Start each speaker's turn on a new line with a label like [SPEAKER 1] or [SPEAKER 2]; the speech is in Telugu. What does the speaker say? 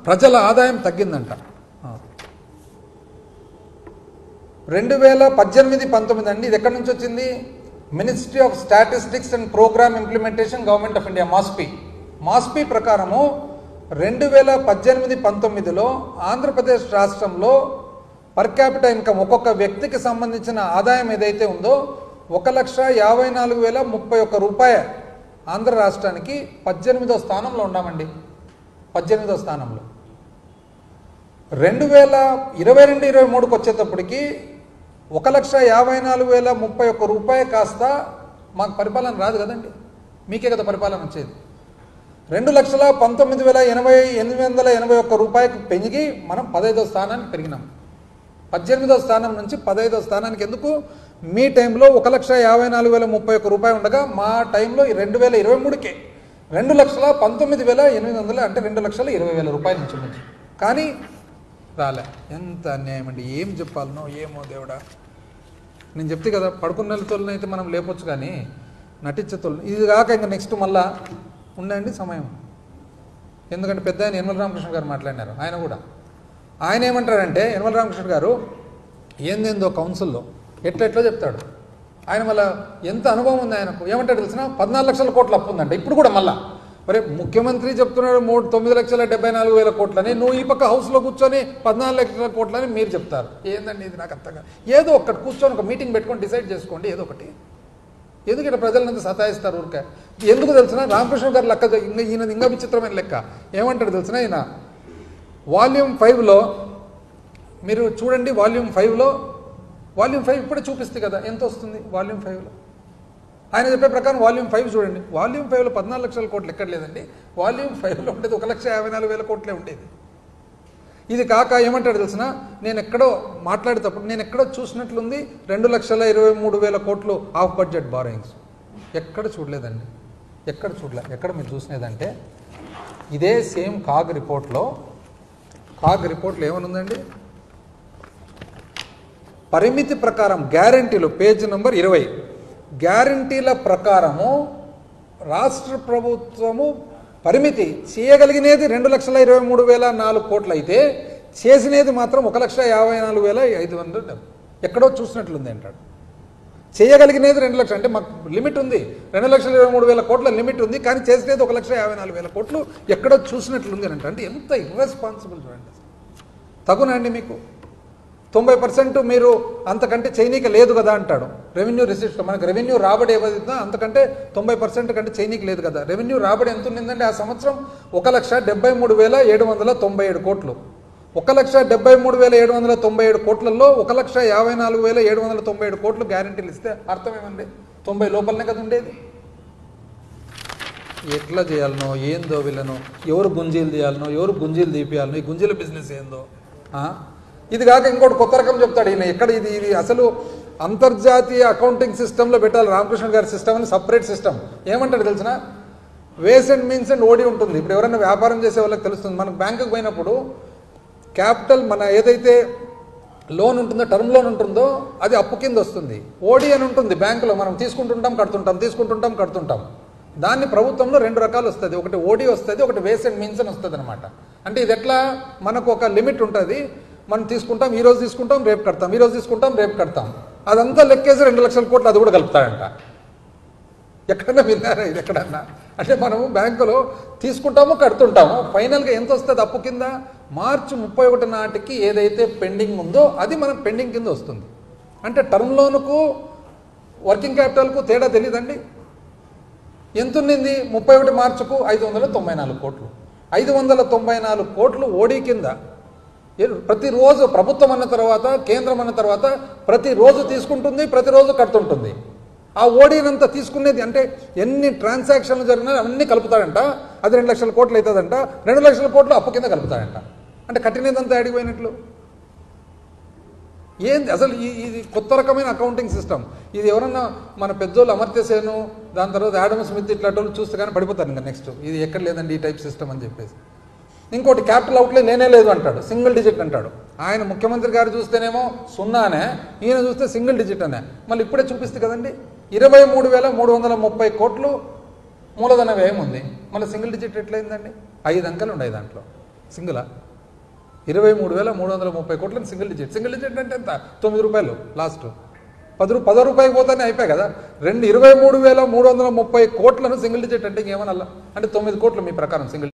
[SPEAKER 1] ప్రజల ఆదాయం తగ్గిందంట. 2018-19 అండి. ఇది ఎక్కడి నుంచి వచ్చింది? Ministry of statistics and programme implementation, government of India, MOSPI ప్రకారము 2018-19లో ఆంధ్రప్రదేశ్ రాష్ట్రంలో పర్ క్యాపిటల్ ఇన్కమ్ ఒక్కొక్క వ్యక్తికి సంబంధించిన ఆదాయం ఏదైతే ఉందో 1,54,031 రూపాయలు. ఆంధ్ర రాష్ట్రానికి 18వ స్థానంలో ఉన్నామండి. 18వ స్థానంలో. 2022-23కి వచ్చేటప్పటికి 1,54,031 రూపాయలు కాస్త మాకు పరిపాలన రాదు కదండి, మీకే కదా పరిపాలన వచ్చేది. 2,19,881 రూపాయలకు పెరిగి మనం 15వ స్థానానికి పెరిగినాం. 18వ స్థానం నుంచి 15వ స్థానానికి ఎందుకు? మీ టైంలో 1,54,031 రూపాయలు ఉండగా మా టైంలో 2023కే 2,19,800, అంటే 2,20,000 రూపాయల నుంచి ఉంది. కానీ రాలే. ఎంత అన్యాయం అండి! ఏం చెప్పాలనో ఏమో దేవుడా. నేను చెప్తే కదా, పడుకున్న తోళ్ళని అయితే మనం లేపొచ్చు కానీ నటించే తోళ్ళు ఇది కాక ఇంకా నెక్స్ట్ మళ్ళా ఉండండి సమయం. ఎందుకంటే పెద్ద ఆయన యనమల రామకృష్ణ గారు మాట్లాడినారు. ఆయన ఏమంటారంటే, యనమల రామకృష్ణ గారు ఏందేందో కౌన్సిల్లో ఎట్లా చెప్తాడు. ఆయన మళ్ళీ ఎంత అనుభవం ఉంది ఆయనకు. ఏమంటాడు తెలిసిన? 14 లక్షల కోట్ల అప్పు ఉందంట ఇప్పుడు కూడా. మళ్ళా మరి ముఖ్యమంత్రి చెప్తున్నాడు 9,74,000 కోట్లని, నువ్వు ఈ పక్క హౌస్లో కూర్చొని 14 లక్షల కోట్లని మీరు చెప్తారు. ఏందండి ఇది? నాకు అర్థంగా. ఏదో ఒక్కటి కూర్చొని ఒక మీటింగ్ పెట్టుకొని డిసైడ్ చేసుకోండి ఏదో ఒకటి. ఎందుకు ఇక్కడ ప్రజలంతా సతాయిస్తారు ఊరికే? ఎందుకు తెలిసిన? రామకృష్ణ గారు లెక్క ఈయన ఇంకా విచిత్రమైన లెక్క. ఏమంటాడు తెలిసిన? ఈయన వాల్యూమ్ 5లో మీరు చూడండి. వాల్యూమ్ 5 ఇప్పుడే చూపిస్తుంది కదా ఎంత వస్తుంది వాల్యూమ్ 5లో. ఆయన చెప్పే ప్రకారం వాల్యూమ్ 5 చూడండి. వాల్యూమ్ 5లో 14 లక్షల కోట్లు ఎక్కడ లేదండి. వాల్యూమ్ 5లో ఉండేది 1,54,000 కోట్లే ఉండేది. ఇది కాక ఏమంటాడు తెలిసిన? నేను ఎక్కడో మాట్లాడేటప్పుడు నేను ఎక్కడో చూసినట్లుంది 2,23,000 కోట్లు ఆఫ్ బడ్జెట్ బారోయింగ్స్. ఎక్కడ చూడలేదండి, ఎక్కడ చూడలే. ఎక్కడ మీరు చూసినదంటే ఇదే సేమ్ కాగ్ రిపోర్ట్లో ఏమనుందండి? పరిమితి ప్రకారం గ్యారంటీలు, పేజ్ నెంబర్ 20. గ్యారంటీల ప్రకారము రాష్ట్ర ప్రభుత్వము పరిమితి చేయగలిగినది 2,23,004 కోట్లు అయితే చేసినది మాత్రం 1,54,500. ఎక్కడో చూసినట్లుంది అంటాడు. చేయగలిగినది 2 లక్షలు అంటే మాకు లిమిట్ ఉంది, 2,23,000 కోట్ల లిమిట్ ఉంది, కానీ చేసినది 1,54,000 కోట్లు ఎక్కడో చూసినట్లుంది అని అంటే ఎంత ఇర్రెస్పాన్సిబుల్ చూడండి. తగునండి మీకు? 90% మీరు అంతకంటే చైనీక లేదు కదా అంటాడు. రెవెన్యూ రిసిప్ట్, మనకు రెవెన్యూ రాబడి ఏదైతుందో అంతకంటే 90% కంటే చైనీకి లేదు కదా. రెవెన్యూ రాబడి ఎంత ఉండిందండి ఆ సంవత్సరం? 1,73,797 కోట్లు. 1,73,797 కోట్లలో 1,54,797 కోట్లు గ్యారెంటీలు ఇస్తే అర్థం ఏమండి? 90 లోపలనే కదా ఉండేది. ఎట్లా చేయాలనో ఏందో వీళ్ళను, ఎవరు గుంజీలు తీయాలనో ఎవరు గుంజీలు తీపియాలనో, ఈ గుంజీల బిజినెస్ ఏందో. ఇది కాక ఇంకోటి కొత్త రకం చెప్తాడు ఈయన. ఎక్కడ ఇది అసలు అంతర్జాతీయ అకౌంటింగ్ సిస్టంలో పెట్టాలి రామకృష్ణ గారి సిస్టమ్ అని, సపరేట్ సిస్టమ్. ఏమంటాడు తెలిసిన? వేస్ అండ్ మీన్స్ అండ్ ఓడి ఉంటుంది. ఇప్పుడు ఎవరైనా వ్యాపారం చేసే వాళ్ళకి తెలుస్తుంది. మనకు బ్యాంకుకి పోయినప్పుడు క్యాపిటల్ మన ఏదైతే లోన్ ఉంటుందో, టర్మ్ లోన్ ఉంటుందో అది అప్పు కింద వస్తుంది. ఓడి అని ఉంటుంది బ్యాంకులో. మనం తీసుకుంటుంటాం కడుతుంటాం. దాన్ని ప్రభుత్వంలో 2 రకాలు వస్తుంది. ఒకటి ఓడి వస్తుంది, ఒకటి వేస్ అండ్ మీన్స్ అని వస్తుంది అనమాట. అంటే ఇది ఎట్లా? మనకు ఒక లిమిట్ ఉంటుంది. మనం తీసుకుంటాం, ఈ రోజు తీసుకుంటాం రేపు కడతాం, ఈ రోజు తీసుకుంటాం రేపు కడతాం. అదంతా లెక్కేసి 2 లక్షల కోట్లు అది కూడా కలుపుతాడంట. ఎక్కడన్నా విన్నారా ఇది ఎక్కడన్నా? అంటే మనము బ్యాంకులో తీసుకుంటాము కడుతుంటాము, ఫైనల్గా ఎంత వస్తుంది అప్పు కింద? మార్చి 31 నాటికి ఏదైతే పెండింగ్ ఉందో అది మనకు పెండింగ్ కింద వస్తుంది. అంటే టర్మ్ లోనుకు వర్కింగ్ క్యాపిటల్కు తేడా తెలియదండి. ఎంత ఉన్నింది 31 మార్చుకు? 594 కోట్లు. 594 కోట్లు ఓడి కింద. ప్రతిరోజు ప్రభుత్వం అన్న తర్వాత, కేంద్రం అన్న తర్వాత ప్రతిరోజు తీసుకుంటుంది, ప్రతిరోజు కడుతుంటుంది. ఆ ఓడినంతా తీసుకునేది అంటే ఎన్ని ట్రాన్సాక్షన్లు జరిగినా అవన్నీ కలుపుతాడంట. అది 2 లక్షల కోట్లు అవుతుందంట. 2 లక్షల కోట్లు అప్పు కింద కలుపుతాడంట. అంటే కట్టినదంతా అడిగిపోయినట్లు. ఏంది అసలు? ఇది కొత్త రకమైన అకౌంటింగ్ సిస్టమ్. ఇది ఎవరన్నా మన పెద్దోళ్ళు అమర్త్య సేను, దాని తర్వాత యాడమ్ స్మిత్ ఇట్లాంటి వాళ్ళు చూస్తే కానీ పడిపోతారు ఇంకా నెక్స్ట్. ఇది ఎక్కడ లేదండి ఈ టైప్ సిస్టమ్ అని చెప్పేసి. ఇంకోటి క్యాపిటల్ అవుట్లే లేనే లేదు అంటాడు, సింగిల్ డిజిట్ అంటాడు. ఆయన ముఖ్యమంత్రి గారు చూస్తేనేమో 0 అనే, ఈయన చూస్తే సింగిల్ డిజిట్ అనే. మళ్ళీ ఇప్పుడే చూపిస్తుంది కదండి 23,330 కోట్లు మూలధన వ్యయం ఉంది. మళ్ళీ సింగిల్ డిజిట్ ఎట్లయిందండి? 5 అంకెలు ఉన్నాయి దాంట్లో. సింగిలా? 23,330 కోట్లని సింగిల్ డిజిట్ అంటే ఎంత? 9 రూపాయలు లాస్ట్. 10 రూపాయలు పోతానే అయిపోయాయి కదా. 23,330 కోట్లను సింగిల్ డిజిట్ అంటే ఇంకేమన్నా అంటే 9 కోట్లు మీ ప్రకారం సింగిల్